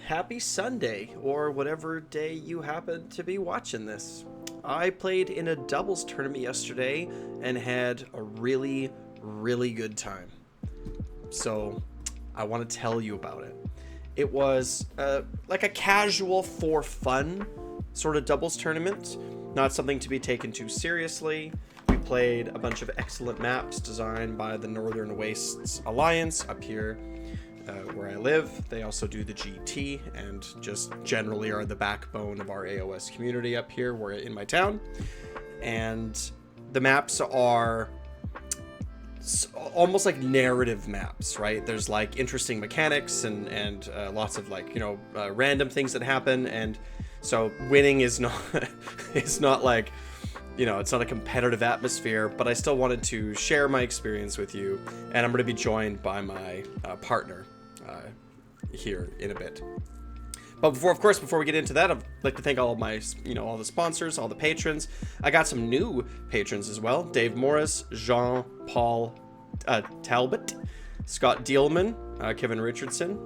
happy Sunday, or whatever day you happen to be watching this. I played in a doubles tournament yesterday and had a really, really good time. So, I want to tell you about it. It was like a casual, for fun sort of doubles tournament, not something to be taken too seriously. We played a bunch of excellent maps designed by the Northern Wastes Alliance up here where I live. They also do the GT and just generally are the backbone of our AOS community up here. We're in my town. And the maps are almost like narrative maps, right? There's like interesting mechanics and lots of like, random things that happen. And so winning is not, it's not like, it's not a competitive atmosphere, but I still wanted to share my experience with you. And I'm going to be joined by my partner here in a bit. But before we get into that, I'd like to thank all of my, all the sponsors, all the patrons. I got some new patrons as well. Dave Morris, Jean-Paul Talbot, Scott Dielman, Kevin Richardson.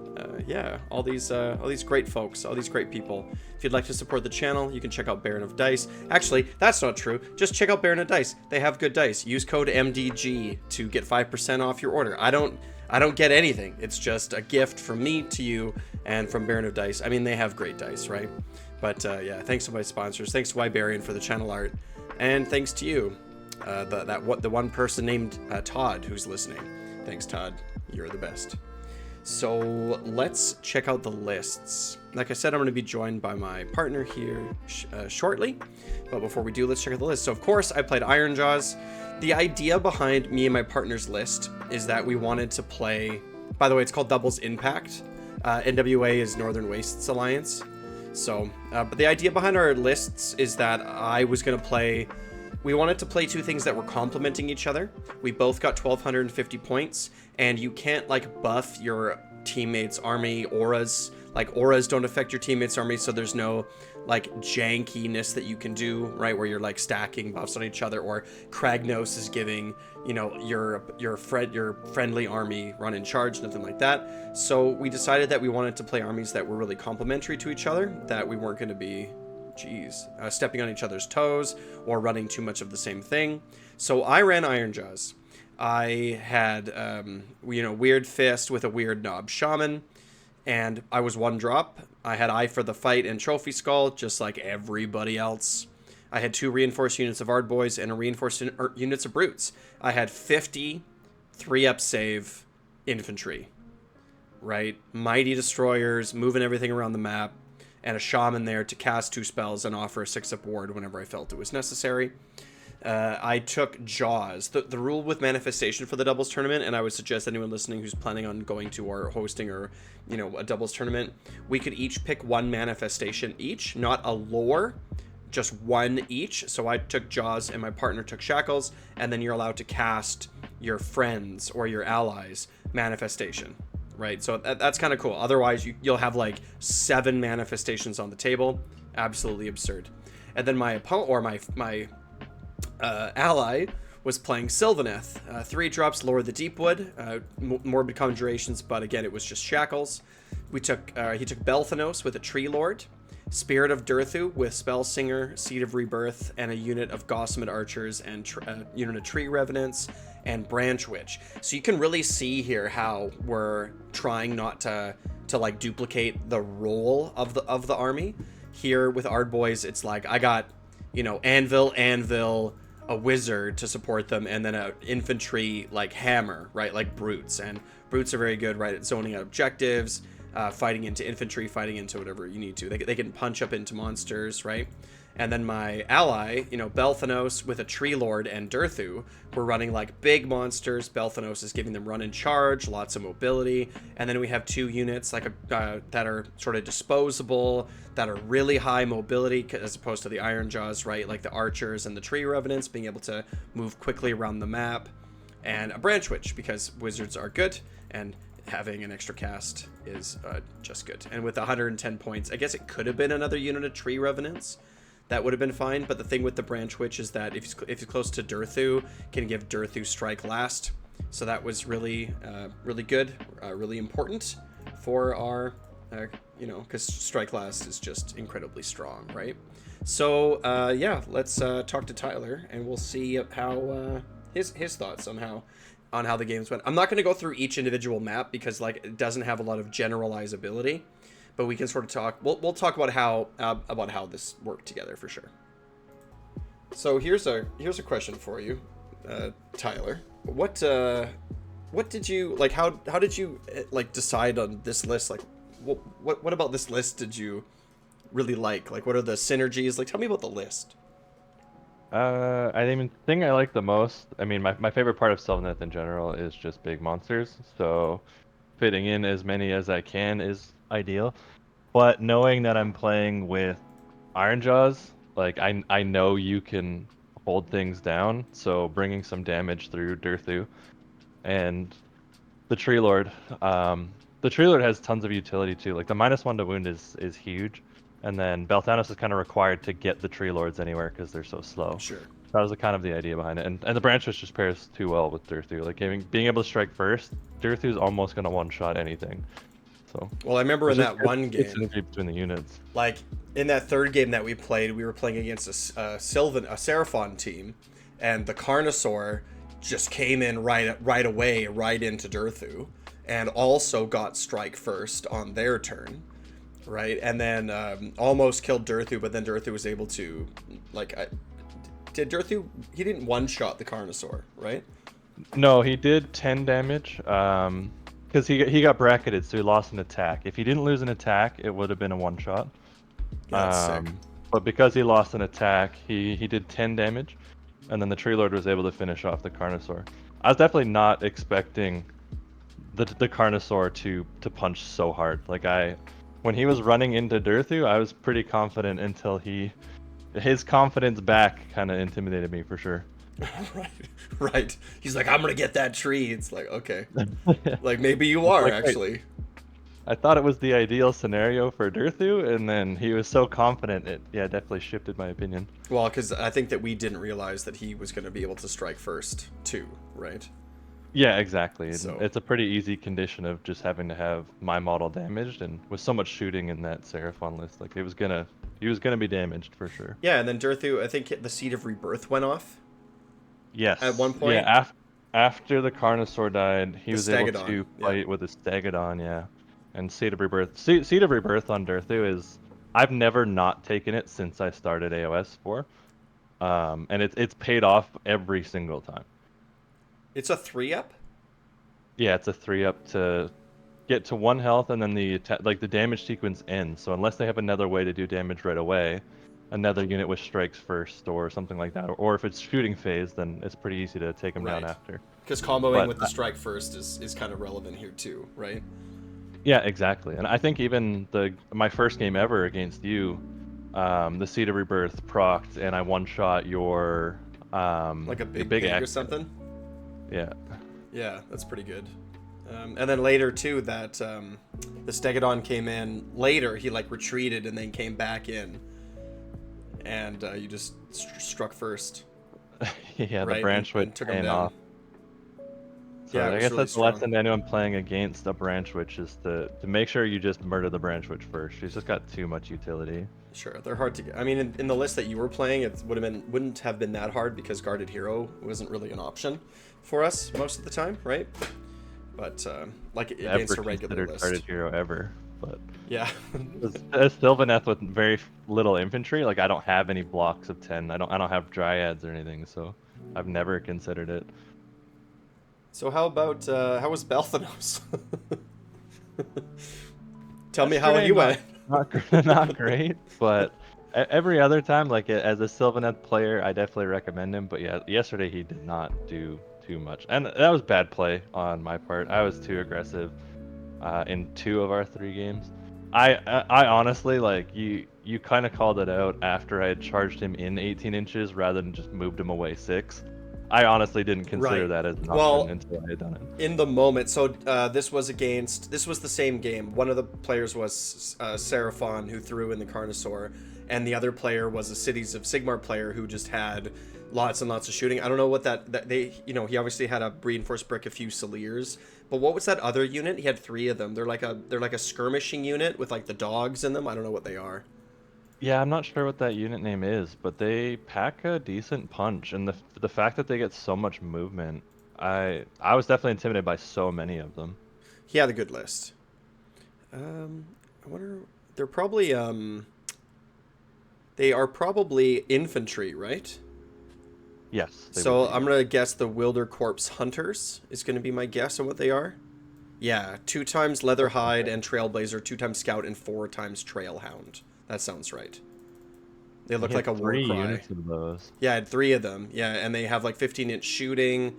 All these great folks, all these great people. If you'd like to support the channel, you can check out Baron of Dice. Actually, that's not true. Just check out Baron of Dice. They have good dice. Use code MDG to get 5% off your order. I don't get anything. It's just a gift from me to you and from Baron of Dice. I mean, they have great dice, right? But thanks to my sponsors. Thanks to Wybarian for the channel art. And thanks to you, the one person named Todd who's listening. Thanks, Todd. You're the best. So let's check out the lists. Like I said, I'm going to be joined by my partner here shortly. But before we do, let's check out the list. So of course, I played Iron Jaws. The idea behind me and my partner's list is that we wanted to play, by the way, it's called Doubles Impact. NWA is Northern Wastes Alliance. So, but the idea behind our lists is that we wanted to play two things that were complementing each other. We both got 1,250 points, and you can't like buff your teammates' army auras. Like auras don't affect your teammates' army, so there's no like jankiness that you can do, right? Where you're like stacking buffs on each other, or Kragnos is giving, your friendly army run in charge, nothing like that. So we decided that we wanted to play armies that were really complementary to each other, that we weren't going to be stepping on each other's toes or running too much of the same thing. So I ran Iron Jaws. I had, Weird Fist with a Weird Knob Shaman, and I was one drop. I had Eye for the Fight and Trophy Skull, just like everybody else. I had 2 reinforced units of Ardboys and a reinforced units of Brutes. I had 50 3-up save infantry, right? Mighty Destroyers, moving everything around the map, and a Shaman there to cast 2 spells and offer a 6-up ward whenever I felt it was necessary. I took Jaws, the rule with manifestation for the doubles tournament, and I would suggest anyone listening who's planning on going to or hosting or, a doubles tournament, we could each pick 1 manifestation each, not a lore, just 1 each. So I took Jaws and my partner took Shackles, and then you're allowed to cast your friends or your allies manifestation, right? So that's kind of cool. Otherwise, you'll have like 7 manifestations on the table. Absolutely absurd. And then my opponent, or my ally, was playing Sylvaneth. 3 drops, Lore of the Deepwood, Morbid Conjurations, but again, it was just Shackles. He took Belthanos with a Tree Lord, Spirit of Durthu with Spellsinger, Seed of Rebirth, and a unit of Gossamed Archers and unit of Tree Revenants, and Branch Witch. So you can really see here how we're trying not to like duplicate the role of the army. Here with Ardboys, it's like I got, Anvil, a wizard to support them, and then an infantry like hammer, right? Like Brutes. And Brutes are very good, right, at zoning out objectives, fighting into infantry, fighting into whatever you need to. They can punch up into monsters, right? And then my ally, Belthanos with a Tree Lord and Durthu, we're running like big monsters. Belthanos is giving them run and charge, lots of mobility. And then we have 2 units like that are sort of disposable, that are really high mobility as opposed to the Iron Jaws, right? Like the Archers and the Tree Revenants being able to move quickly around the map. And a Branch Witch, because wizards are good and having an extra cast is just good. And with 110 points, I guess it could have been another unit of Tree Revenants. That would have been fine, but the thing with the Branch Witch is that if he's close to Durthu, can give Durthu Strike Last. So that was really, really good, really important for our You know, because Strike Last is just incredibly strong, right? So yeah, let's talk to Tyler, and we'll see how his thoughts on how the games went. I'm not going to go through each individual map because like it doesn't have a lot of generalizability, but we can sort of talk. We'll talk about how this worked together for sure. So here's a question for you, Tyler. What did you like? How did you like decide on this list? Like, what about this list did you really like? Like, what are the synergies? Like, tell me about the list. I mean, the thing I like the most, I mean, my favorite part of Sylvaneth in general is just big monsters. So fitting in as many as I can is ideal. But knowing that I'm playing with Iron Jaws, like I know you can hold things down. So bringing some damage through Durthu and the Tree Lord. The Tree Lord has tons of utility too. Like the -1 to wound is huge, and then Belthanos is kind of required to get the Tree Lords anywhere because they're so slow. Sure. That was the kind of the idea behind it, and the Branch Witch just pairs too well with Durthu. Like being able to strike first, Durthu's almost gonna one-shot anything. So. Well, I remember in that one good game, synergy between the units. like in that third game that we played, we were playing against a Seraphon team, and the Carnosaur just came in right away, right into Durthu, and also got strike first on their turn, right? And then almost killed Durthu, but then Durthu was able to, like, did Durthu? He didn't one-shot the Carnosaur, right? No, he did 10 damage. Because he got bracketed, so he lost an attack. If he didn't lose an attack, it would have been a one-shot. Yeah, that's sick. But because he lost an attack, he did 10 damage, and then the Tree Lord was able to finish off the Carnosaur. I was definitely not expecting the Carnosaur to punch so hard. Like when he was running into Durthu, I was pretty confident until his confidence back kind of intimidated me for sure. Right. He's like, I'm gonna get that tree. It's like, okay, like maybe you are like, actually. I thought it was the ideal scenario for Durthu, and then he was so confident it definitely shifted my opinion. Well, because I think that we didn't realize that he was going to be able to strike first too, right? Yeah, exactly. So It's a pretty easy condition of just having to have my model damaged, and with so much shooting in that Seraphon list, like he was gonna be damaged for sure. yeah, and then Durthu, I think the Seed of Rebirth went off. Yes. At one point. Yeah. After the Carnosaur died, he was able Stegodon, to fight with a Stegodon. Yeah. And Seed of Rebirth. Seed of Rebirth on Durthu is, I've never not taken it since I started AOS 4. And it's paid off every single time. It's a 3-up? Yeah, it's a 3-up to get to 1 health, and then the damage sequence ends. So unless they have another way to do damage right away, another unit with strikes first or something like that, or if it's shooting phase, then it's pretty easy to take them down after. Because comboing with the strike first is kind of relevant here too, right? Yeah, exactly. And I think even my first game ever against you, the Seed of Rebirth procced, and I one-shot your like a big egg or something. Yeah. Yeah, that's pretty good. And then later too, that the Stegodon came in later. He like retreated and then came back in, and you just struck first. Yeah, right? The Branch Witch took him down. Off. So yeah, I guess that's the lesson to anyone playing against a Branch Witch is to make sure you just murder the Branch Witch first. She's just got too much utility. Sure, they're hard to get. I mean, in the list that you were playing, it wouldn't have been that hard because Guarded Hero wasn't really an option for us most of the time, right? But like against a regular list. Guarded Hero ever, but yeah. As Sylvaneth with very little infantry, like I don't have any blocks of 10. I don't have Dryads or anything, so I've never considered it. So how about how was Belthanos? Tell me how he went. Not great, but every other time, like as a Sylvaneth player, I definitely recommend him. But yeah, yesterday he did not do too much, and that was bad play on my part. I was too aggressive in 2 of our 3 games. I honestly, like, you kind of called it out after I had charged him in 18 inches rather than just moved him away 6. I honestly didn't consider that as an option until I had done it. In the moment, so this was the same game. One of the players was Seraphon, who threw in the Carnosaur, and the other player was a Cities of Sigmar player who just had lots and lots of shooting. I don't know what that they, you know, he obviously had a reinforced brick, a few Saliers, But what was that other unit? He had 3 of them. They're like a skirmishing unit with like the dogs in them. I don't know what they are. Yeah, I'm not sure what that unit name is, but they pack a decent punch, and the fact that they get so much movement, I was definitely intimidated by so many of them. He had a good list. I wonder. They're probably they are probably infantry, right? Yes, they So would be. I'm gonna guess the Wilder Corpse Hunters is gonna be my guess on what they are. Yeah, 2 times Leatherhide and Trailblazer, 2 times Scout, and 4 times Trailhound. That sounds right. They He look like had a war 3 cry. units of those. Yeah, I had 3 of them. Yeah, and they have like 15-inch shooting.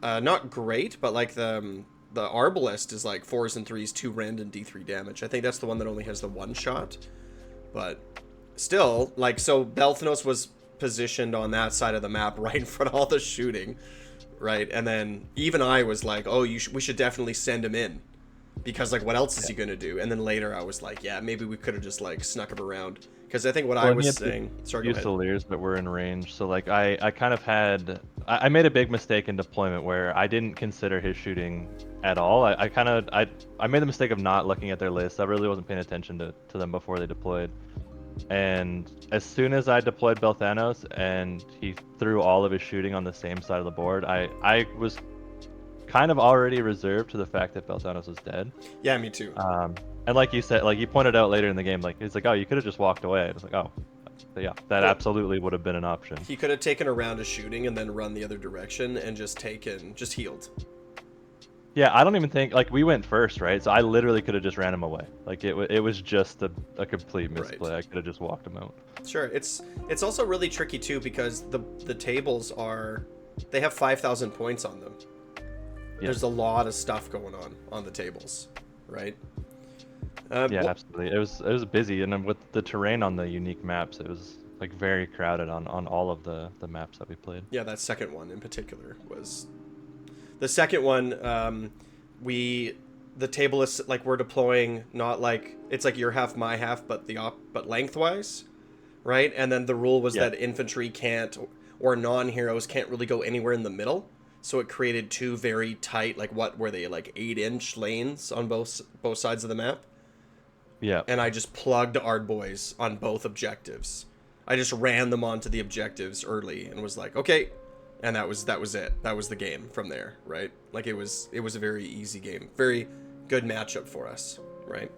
Not great, but like the Arbalest is like 4s and 3s, 2 random D3 damage. I think that's the one that only has the 1 shot. But still, like, so Belthanos was positioned on that side of the map right in front of all the shooting, right? And then even I was like, oh, we should definitely send him in. Because, like, what else is he going to do? And then later I was like, yeah, maybe we could have just, like, snuck him around. Because I think what I Well, he was had to saying... Sorry, go use ahead. the Leers that were in range, so like I kind of had I made a big mistake in deployment where I didn't consider his shooting at all. I kind of I made the mistake of not looking at their list. I really wasn't paying attention to them before they deployed. And as soon as I deployed Belthanos and he threw all of his shooting on the same side of the board, I was kind of already reserved to the fact that Belthanos was dead. Yeah, me too. And like you said, like you pointed out later in the game, like he's like, oh, you could have just walked away. I was like, oh, yeah, that Well, absolutely would have been an option. he could have taken a round of shooting and then run the other direction and just healed. Yeah, I don't even think like we went first, right? So I literally could have just ran him away. Like it was just a complete misplay. Right. I could have just walked him out. Sure, it's also really tricky too because the tables are they have 5,000 points on them. Yeah. There's a lot of stuff going on the tables, right? Yeah, absolutely. It was busy, and then with the terrain on the unique maps, it was like very crowded on all of the maps that we played. Yeah, that second one in particular was the second one. The table is like we're deploying not like it's like your half my half, but but lengthwise, right? And then the rule was that infantry can't or non-heroes can't really go anywhere in the middle. So it created 2 very tight, like what were they, like 8-inch lanes on both sides of the map. Yeah. And I just plugged Ardboys on both objectives. I just ran them onto the objectives early and was like, okay. And that was it. That was the game from there, right? Like it was a very easy game. Very good matchup for us, right?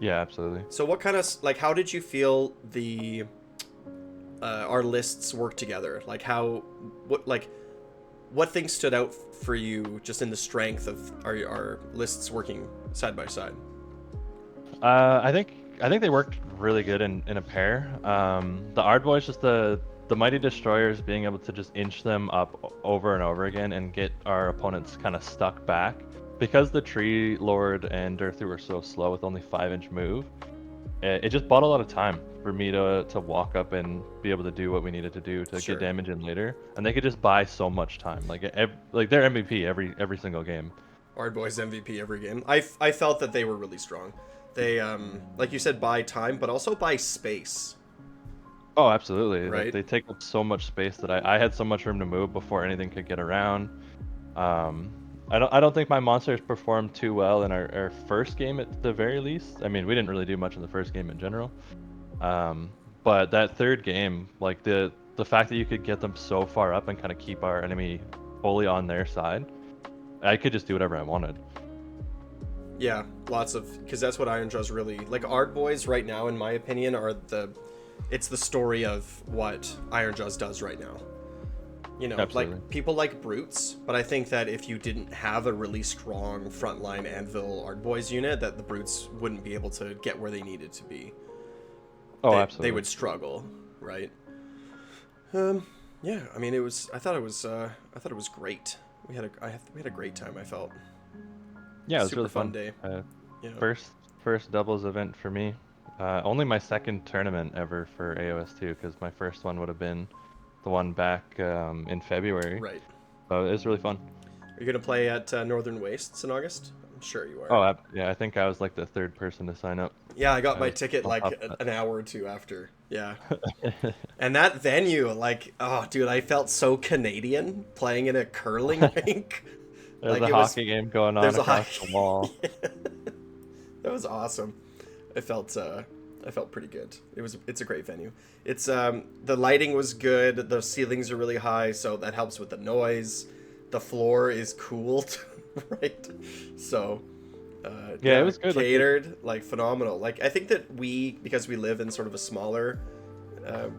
Yeah, absolutely. So what kind of, like, how did you feel our lists work together? Like what things stood out for you just in the strength of our lists working side by side? I think they worked really good in a pair. The Ardboys, just the Mighty Destroyers being able to just inch them up over and over again and get our opponents kind of stuck back. Because the Tree Lord and Durthu were so slow with only 5-inch move, it just bought a lot of time for me to walk up and be able to do what we needed to do to get damage in later. And they could just buy so much time. Like they're MVP every single game. Ardboys MVP every game. I felt that they were really strong. They, like you said, buy time, but also buy space. Oh, absolutely. Right? Like, they take up so much space that I had so much room to move before anything could get around. I don't think my monsters performed too well in our first game at the very least. I mean, we didn't really do much in the first game in general. But that third game, like the fact that you could get them so far up and kind of keep our enemy fully on their side, I could just do whatever I wanted. Yeah, lots of, because that's what Iron Jaw's really like. Ardboys right now, in my opinion, it's the story of what Iron Jaws does right now. You know, Absolutely. like people like brutes, but I think that if you didn't have a really strong frontline Anvil Ardboys unit, that the brutes wouldn't be able to get where they needed to be. Oh, absolutely. They would struggle, right? Yeah, I mean, I thought it was great. We had a great time. I felt. Yeah, it was Super really fun fun. day. Yeah. First doubles event for me. Only my second tournament ever for AOS2, because my first one would have been the one back in February. Right. So it was really fun. Are you gonna play at Northern Wastes in August? I'm sure you are. Oh, yeah, I think I was like the 3rd person to sign up. Yeah, I got my ticket on like top of an hour or 2 after. Yeah. And that venue, like, oh, dude, I felt so Canadian playing in a curling rink. There's Like a it was, hockey game going on there's a across the wall. That was awesome. I felt pretty good. It's a great venue. It's the lighting was good. The ceilings are really high, so that helps with the noise. The floor is cooled, right? So Yeah, it was good. catered, like phenomenal. Like I think that because we live in sort of a smaller uh,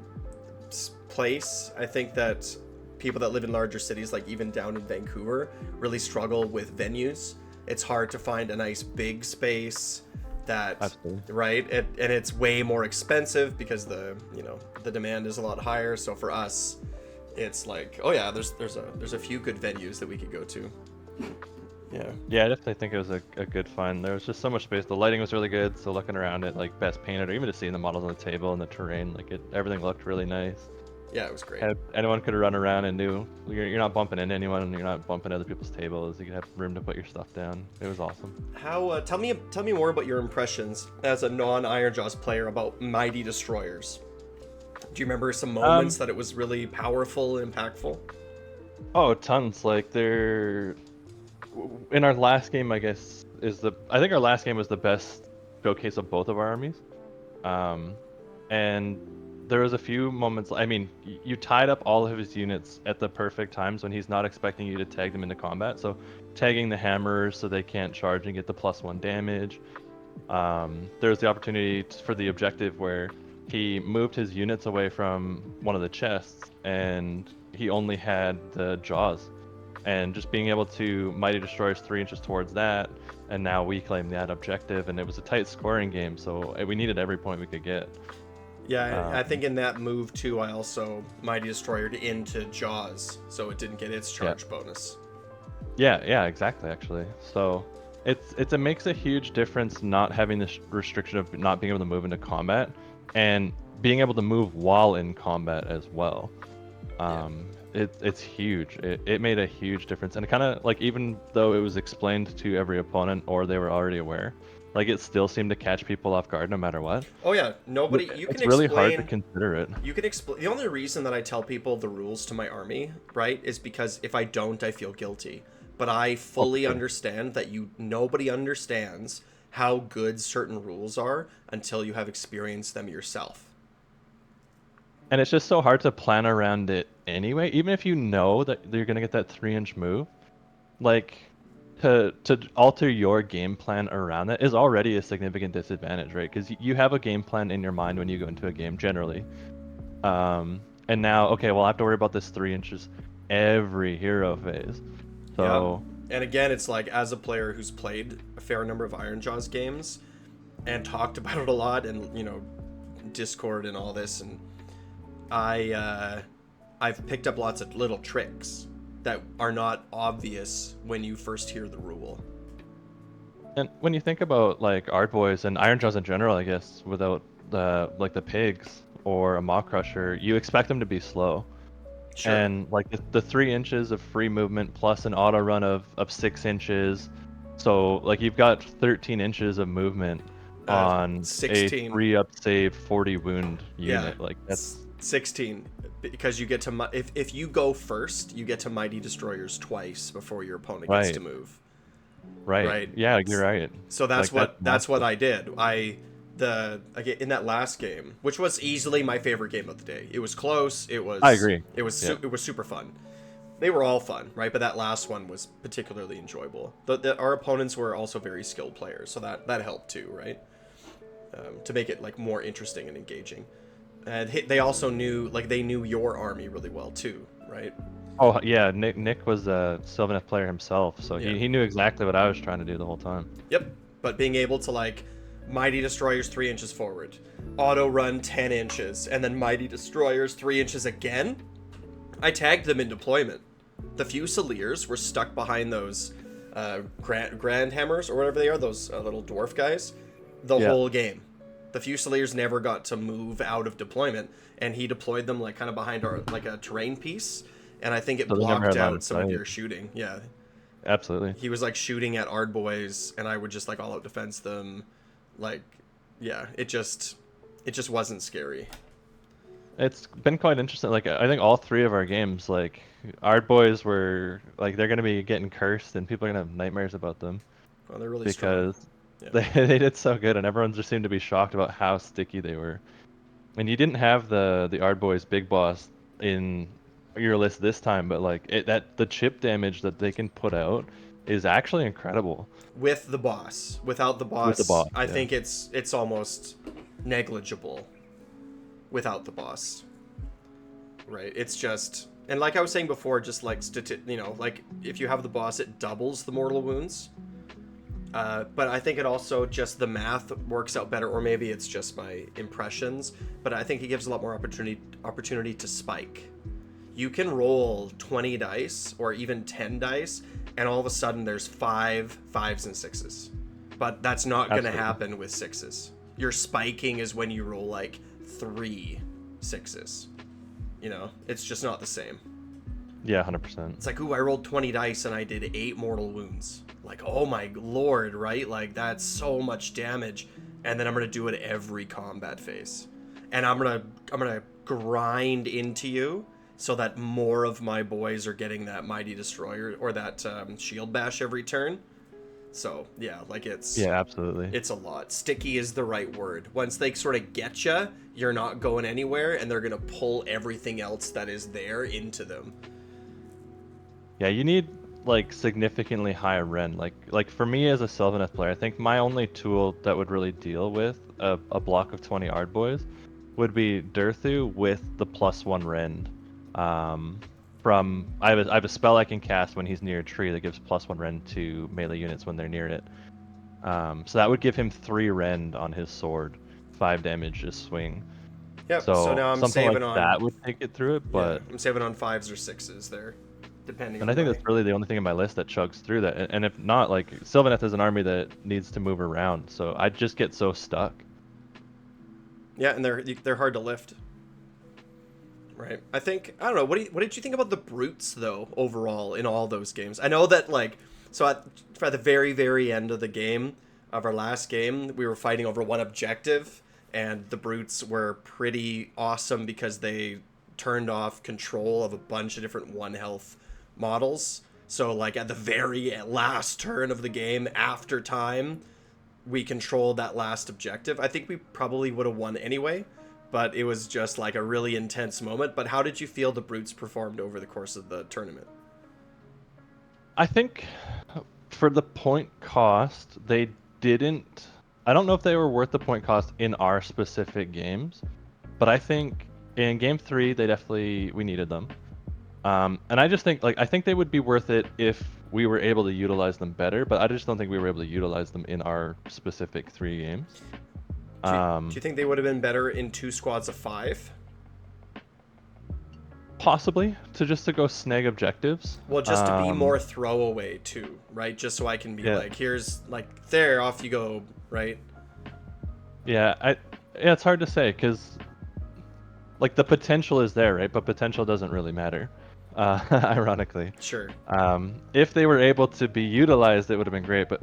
place, I think that people that live in larger cities, like even down in Vancouver, really struggle with venues. It's hard to find a nice big space that Absolutely. right, and it's way more expensive because the demand is a lot higher. So for us, it's like, oh yeah, there's a few good venues that we could go to. Yeah. Yeah, I definitely think it was a good find. There was just so much space. The lighting was really good, so looking around it, like best painted, or even just seeing the models on the table and the terrain, like everything looked really nice. Yeah, it was great. Anyone could run around and you're not bumping into anyone, and you're not bumping other people's tables. You could have room to put your stuff down. It was awesome. How tell me more about your impressions as a non-Iron Jaws player about Mighty Destroyers. Do you remember some moments that it was really powerful and impactful? Oh, tons. Like in our last game, I think our last game was the best showcase of both of our armies. And there was a few moments. I mean, you tied up all of his units at the perfect times when he's not expecting you to tag them into combat. So tagging the hammers so they can't charge and get the +1 damage. There's the opportunity for the objective where he moved his units away from one of the chests and he only had the jaws. And just being able to Mighty Destroy us 3 inches towards that, and now we claim that objective, and it was a tight scoring game, so we needed every point we could get. Yeah, I think in that move too, I also Mighty Destroyered into Jaws, so it didn't get its charge bonus. Yeah, exactly. Actually, so it makes a huge difference not having this restriction of not being able to move into combat, and being able to move while in combat as well. It's huge. It made a huge difference, and it kind of like, even though it was explained to every opponent or they were already aware, like it still seemed to catch people off guard no matter what. Oh yeah, nobody. It's really hard to consider it. You can explain. The only reason that I tell people the rules to my army, right, is because if I don't, I feel guilty. But I fully understand that nobody understands how good certain rules are until you have experienced them yourself. And it's just so hard to plan around it anyway, even if you know that you're gonna get that 3-inch move. Like, to alter your game plan around that is already a significant disadvantage, right? Because you have a game plan in your mind when you go into a game generally. And now, okay, well, I have to worry about this 3 inches every hero phase. So. Yeah. And again, it's like, as a player who's played a fair number of Iron Jaws games and talked about it a lot, and Discord and all this, and I've picked up lots of little tricks that are not obvious when you first hear the rule. And when you think about like Art Boys and Iron Jaws in general, I guess, without the pigs or a Maw Crusher, you expect them to be slow. Sure. And like the 3 inches of free movement plus an auto run of 6 inches, so like you've got 13 inches of movement on 16. A 3-up save 40 wound unit. Yeah, like that's 16, because you get to if you go first, you get to Mighty Destroyers twice before your opponent gets to move. Right. Yeah, you're right. So that's what I did. In that last game, which was easily my favorite game of the day. It was close. I agree. It was super fun. They were all fun, right? But that last one was particularly enjoyable. Our opponents were also very skilled players, so that helped too, right? To make it like more interesting and engaging. And they also knew your army really well too, right? Oh yeah, Nick was a Sylvaneth player himself, so he knew exactly what I was trying to do the whole time. Yep, but being able to like Mighty Destroyers 3 inches forward, auto run 10 inches, and then Mighty Destroyers 3 inches again. I tagged them in deployment. The Fusiliers were stuck behind those Grand Hammers or whatever they are, those little dwarf guys, the whole game. The Fusiliers never got to move out of deployment, and he deployed them like kind of behind like a terrain piece, and I think it blocked out some of your shooting. Yeah, absolutely. He was like shooting at Ard Boys, and I would just like all out defense them. Like, yeah, it just wasn't scary. It's been quite interesting. Like I think all three of our games, like our boys were like they're gonna be getting cursed and people are gonna have nightmares about them Well, they're really strong. because Yeah. they did so good and everyone just seemed to be shocked about how sticky they were. And you didn't have the Ard Boys Big Boss in your list this time, but like the chip damage that they can put out is actually incredible With the boss. Without the with the boss, boss. I Yeah, think it's almost negligible without the boss. Right? It's just, and like I was saying before, just like like if you have the boss, it doubles the mortal wounds. But I think it also just the math works out better, or maybe it's just my impressions. But I think it gives a lot more opportunity to spike. You can roll 20 dice or even 10 dice, and all of a sudden there's 5s and 6s. But that's not going to happen with 6s. Your spiking is when you roll like 3 6s. You know, it's just not the same. yeah, 100%. It's like, ooh, I rolled 20 dice and I did 8 mortal wounds. Like, oh my lord, right? Like, that's so much damage. And then I'm gonna do it every combat phase. And I'm gonna grind into you so that more of my boys are getting that Mighty Destroyer or that Shield Bash every turn. So, yeah, like Yeah, absolutely. it's a lot. Sticky is the right word. Once they sort of get you, you're not going anywhere, and they're gonna pull everything else that is there into them. Yeah, you need like significantly higher Ren. Like for me as a Sylvaneth player, I think my only tool that would really deal with a block of 20 Ard Boys would be Durthu with the +1 Rend. I have a spell I can cast when he's near a tree that gives +1 Rend to melee units when they're near it. So that would give him 3 Rend on his sword, 5 damage a swing. Yep. So So now I'm something like saving on. that would take it through it, but Yeah, I'm saving on 5s or 6s there, depending and I on think my. that's really the only thing in my list that chugs through that. And if not, like Sylvaneth is an army that needs to move around, so I just get so stuck. Yeah, and they're hard to lift. Right. I think I don't know. What did you think about the brutes though overall in all those games? I know that like at the very end of the game of our last game, we were fighting over one objective, and the brutes were pretty awesome because they turned off control of a bunch of different 1 health models. So like at the very last turn of the game, after time, we controlled that last objective. I think we probably would have won anyway, but it was just like a really intense moment. But how did you feel the brutes performed over the course of the tournament? I think for the point cost, they didn't. I don't know if they were worth the point cost in our specific games, but I think in game 3 they definitely we needed them. And I just think I think they would be worth it if we were able to utilize them better, but I just don't think we were able to utilize them in our specific 3 games. Do you think they would have been better in 2 squads of 5? Possibly to go snag objectives. Well, just to be more throwaway too, right? Just so I can be Yeah. like, here's like there, off you go, right? Yeah, it's hard to say because like the potential is there, right? But potential doesn't really matter, ironically. Sure. If they were able to be utilized, it would have been great. But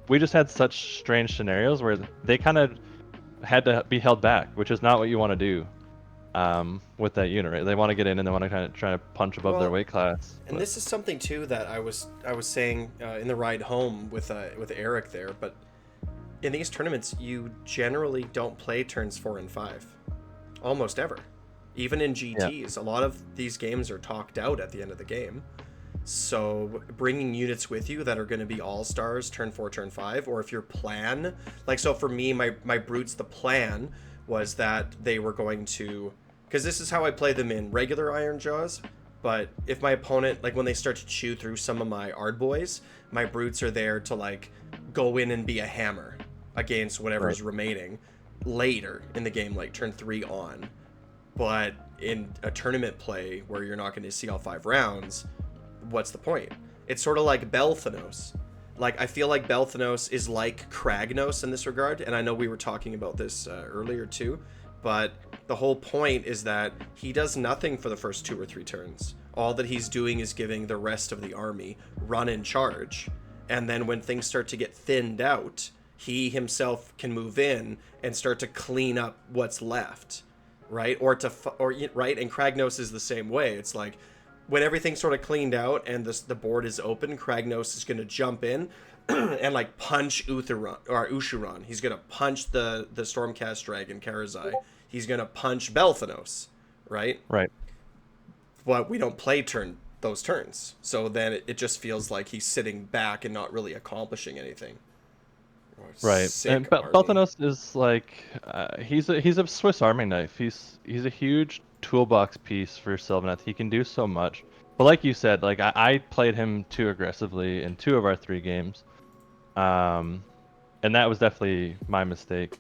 we just had such strange scenarios where they kind of had to be held back, which is not what you want to do with that unit, right? They want to get in and they want to kind of try to punch above their weight class. And this is something too that I was saying in the ride home with Eric there. But in these tournaments, you generally don't play turns 4 and 5, almost ever. Even in GTs, a lot of these games are talked out at the end of the game. So bringing units with you that are going to be all-stars turn 4, turn 5, or if your plan, like, so for me, my brutes, the plan was that they were going to, because this is how I play them in regular Iron Jaws, but if my opponent, like when they start to chew through some of my Ard Boys, my brutes are there to like go in and be a hammer against whatever's remaining later in the game, like turn 3 on. But in a tournament play where you're not going to see all 5 rounds, what's the point? It's sort of like Belthanos. Like, I feel like Belthanos is like Kragnos in this regard, and I know we were talking about this earlier too, but the whole point is that he does nothing for the first 2 or 3 turns. All that he's doing is giving the rest of the army run and charge, and then when things start to get thinned out, he himself can move in and start to clean up what's left. right? Right, and Kragnos is the same way. It's like when everything's sort of cleaned out and the board is open, Kragnos is going to jump in and like punch Ushuran. He's going to punch the Stormcast Dragon Karazai. He's going to punch Belthanos, right? Right. But we don't play those turns. So then it just feels like he's sitting back and not really accomplishing anything. Right, and Belthanos is like he's a Swiss Army knife. He's a huge toolbox piece for Sylvaneth. He can do so much. But like you said, like I played him too aggressively in 2 of our 3 games, and that was definitely my mistake.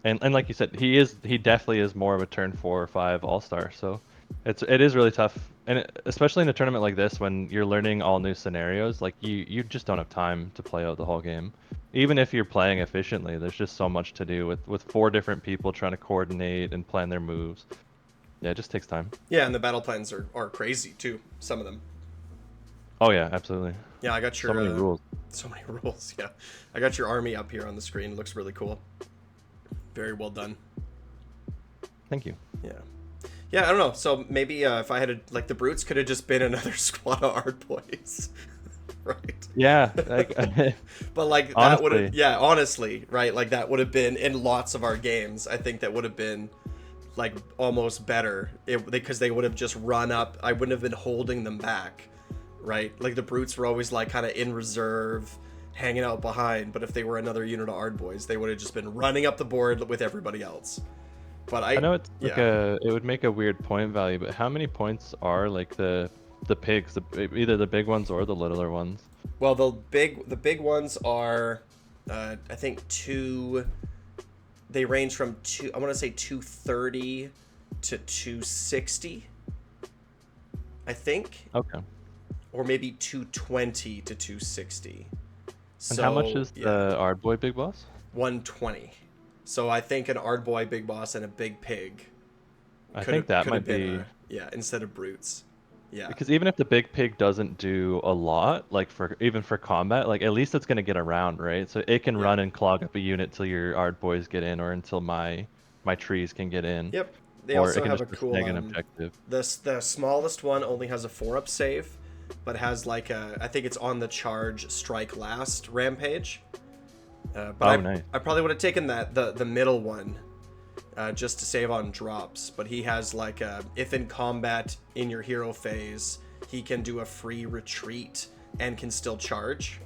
And like you said, he definitely is more of a turn 4 or 5 all-star. So it is really tough, and especially in a tournament like this when you're learning all new scenarios, like you just don't have time to play out the whole game. Even if you're playing efficiently, there's just so much to do with 4 different people trying to coordinate and plan their moves. Yeah, it just takes time. Yeah, and the battle plans are crazy too. Some of them. Oh yeah, absolutely. Yeah, I got your so many rules. So many rules. Yeah, I got your army up here on the screen. It looks really cool. Very well done. Thank you. Yeah. Yeah, I don't know. So maybe if I had like the brutes could have just been another squad of art boys. Right. Yeah. Like, but like that would have, yeah, honestly, right? Like that would have been in lots of our games. I think that would have been like almost better because they would have just run up. I wouldn't have been holding them back, right? Like the brutes were always like kind of in reserve, hanging out behind. But if they were another unit of art boys, they would have just been running up the board with everybody else. But I know it's like it would make a weird point value, but how many points are like the pigs, either the big ones or the littler ones? Well, the big ones are, I think they range from I want to say 230 to 260. I think. Okay. Or maybe 220 to 260. And how much is the Ardboy Big Boss? 120. So I think an Ardboy Big Boss and a Big Pig. I think that might be. Instead of brutes. Yeah. Because even if the big pig doesn't do a lot, like even for combat, like at least it's gonna get around, right? So it can run and clog up a unit till your Ard boys get in, or until my trees can get in. Yep. They also have a cool an objective. The smallest one only has a 4-up save, but has like I think it's on the charge strike last rampage. Nice. I probably would have taken the middle one. Just to save on drops, but he has like if in combat in your hero phase, he can do a free retreat and can still charge,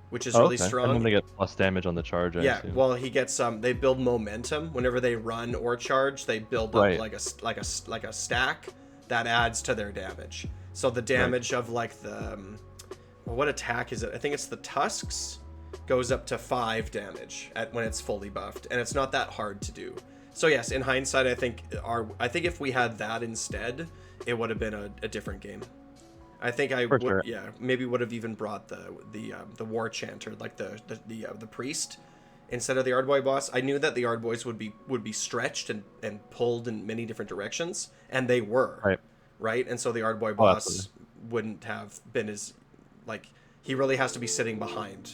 which is really strong. I'm gonna get plus damage on the charge. I assume. Well, he gets they build momentum whenever they run or charge. They build up like a stack that adds to their damage. So the damage of like the what attack is it? I think it's the tusks goes up to 5 damage when it's fully buffed, and it's not that hard to do. So yes, in hindsight, I think if we had that instead, it would have been a different game. I think maybe would have even brought the war chanter, like the priest, instead of the Ardboy boss. I knew that the Ardboys would be stretched and pulled in many different directions, and they were right. And so the Ardboy boss wouldn't have been as like he really has to be sitting behind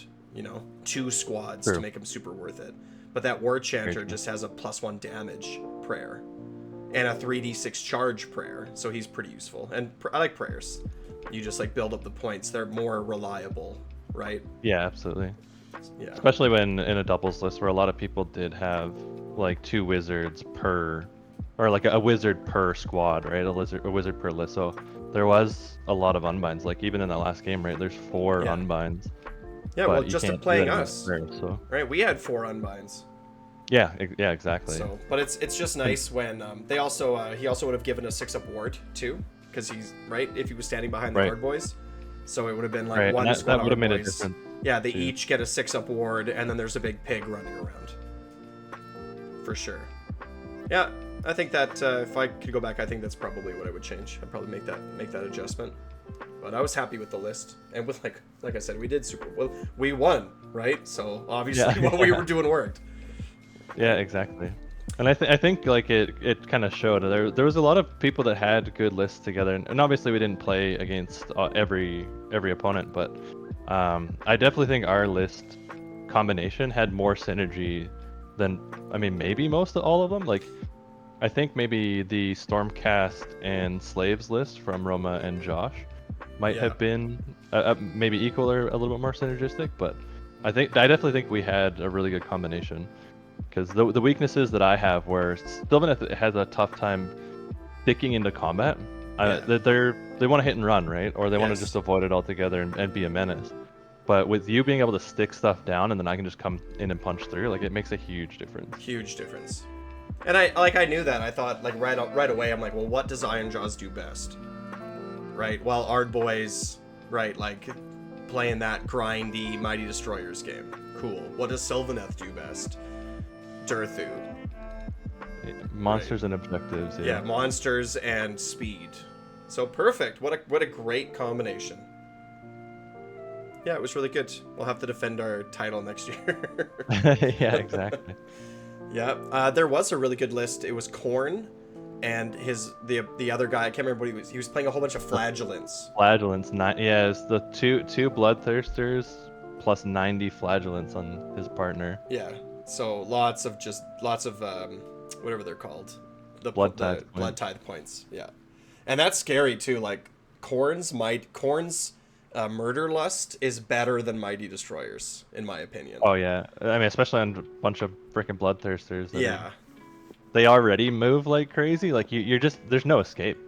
2 squads to make him super worth it. But that War Chanter just has a +1 damage prayer and a 3d6 charge prayer, so he's pretty useful. And I like prayers. You just like build up the points. They're more reliable, right? Yeah, absolutely. Yeah. Especially when in a doubles list where a lot of people did have like 2 wizards per, or like a wizard per squad, right? A wizard per list. So there was a lot of unbinds. Like even in that last game, right? There's 4 unbinds. Yeah, well, just in playing us, right? We had 4 unbinds. Yeah, exactly. So, but it's just nice when they also he also would have given a 6-up ward too, because he's right if he was standing behind the Ard boys, so it would have been like one squad. That would have made a difference. Yeah, they each get a 6-up ward, and then there's a big pig running around. For sure. Yeah, I think that if I could go back, I think that's probably what I would change. I'd probably make that adjustment. But I was happy with the list, and with like I said, we did super well. We won, right? So obviously what we were doing worked. Yeah, exactly. And I think like it kind of showed. There was a lot of people that had good lists together, and obviously we didn't play against every opponent, but I definitely think our list combination had more synergy than maybe most of all of them. Like I think maybe the Stormcast and Slaves list from Roma and Josh might Yeah. have been maybe equal or a little bit more synergistic, but I definitely think we had a really good combination. Because the weaknesses that I have, where Sylvaneth has a tough time sticking into combat, Yeah. they want to hit and run, right? Or they want to Yes. just avoid it altogether and be a menace. But with you being able to stick stuff down and then I can just come in and punch through, like it makes a huge difference. Huge difference. And I knew that. I thought like right away. I'm like, well, what does Iron Jaws do best? Right. Well, Ard Boys, right? Like playing that grindy Mighty Destroyers game. Cool. What does Sylvaneth do best? Durthu. Monsters and objectives. Yeah, monsters and speed. So perfect. What a great combination. Yeah, it was really good. We'll have to defend our title next year. Yeah, exactly. Yeah, there was a really good list. It was Korn, and the other guy. I can't remember what he was. He was playing a whole bunch of flagellants. Flagellants, yeah, it's the two bloodthirsters plus 90 flagellants on his partner. Yeah, so lots of whatever they're called, Blood tithe points. Yeah, and that's scary too. Like Korn's murder lust is better than Mighty Destroyers, in my opinion. Oh yeah, I mean especially on a bunch of freaking bloodthirsters. Yeah, they already move like crazy. Like you're just there's no escape.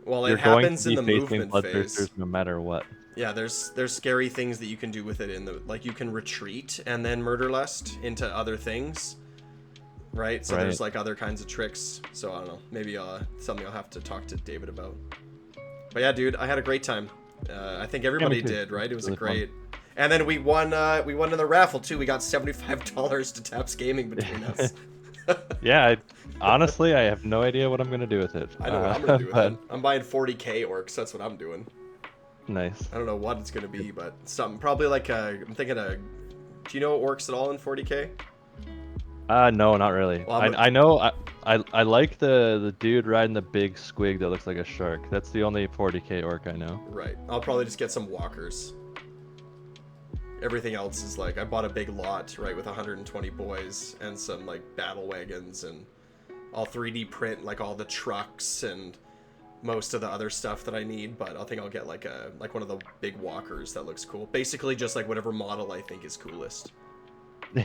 Well, you're it happens in the movement phase. No matter what. Yeah, there's scary things that you can do with it like you can retreat and then murder lust into other things. Right? So there's like other kinds of tricks. So I don't know. Maybe something I'll have to talk to David about. But yeah, dude, I had a great time. I think everybody did, right? It was really great. Fun. And then we won in the raffle too. We got $75 to Taps Gaming between us. Yeah, honestly, I have no idea what I'm gonna do with it. I know what I'm gonna do with it. I'm buying 40k orcs. That's what I'm doing. Nice. I don't know what it's gonna be, but something probably like I'm thinking do you know orcs at all in 40k? No, not really. Well, I know I like the dude riding the big squig that looks like a shark. That's the only 40k orc I know. Right. I'll probably just get some walkers. Everything else is like I bought a big lot, right, with 120 boys and some like battle wagons and I'll 3D print like all the trucks and most of the other stuff that I need, but I think I'll get like one of the big walkers that looks cool. Basically just like whatever model I think is coolest.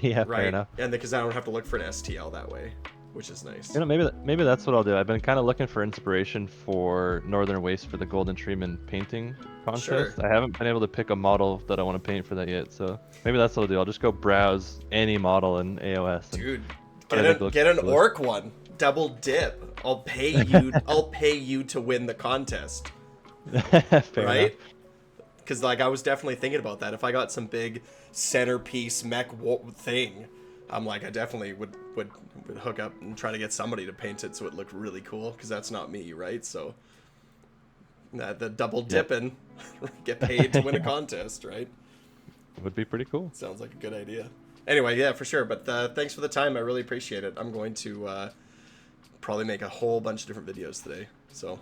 Yeah, right? Fair enough. And because I don't have to look for an STL that way, which is nice. You know, maybe that's what I'll do. I've been kind of looking for inspiration for Northern Waste for the Golden Treeman painting contest. Sure. I haven't been able to pick a model that I want to paint for that yet, so maybe that's what I'll do. I'll just go browse any model in AOS. Dude, get an orc one. Double dip. I'll pay you. I'll pay you to win the contest. Fair right? Because like I was definitely thinking about that. If I got some big centerpiece mech thing, I'm like I definitely would hook up and try to get somebody to paint it so it looked really cool. Because that's not me, right? So the double dipping, get paid to win a contest, right? It would be pretty cool. Sounds like a good idea. Anyway, yeah, for sure. But thanks for the time. I really appreciate it. I'm going to probably make a whole bunch of different videos today. So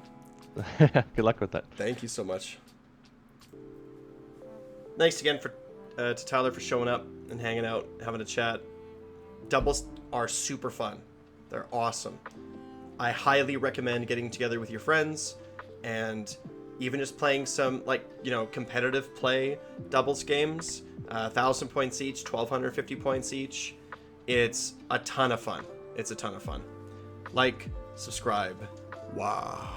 good luck with that. Thank you so much. Thanks again to Tyler for showing up and hanging out, having a chat. Doubles are super fun. They're awesome. I highly recommend getting together with your friends and even just playing some competitive play doubles games. 1,000 points each, 1,250 points each. It's a ton of fun. Like, subscribe. Wow.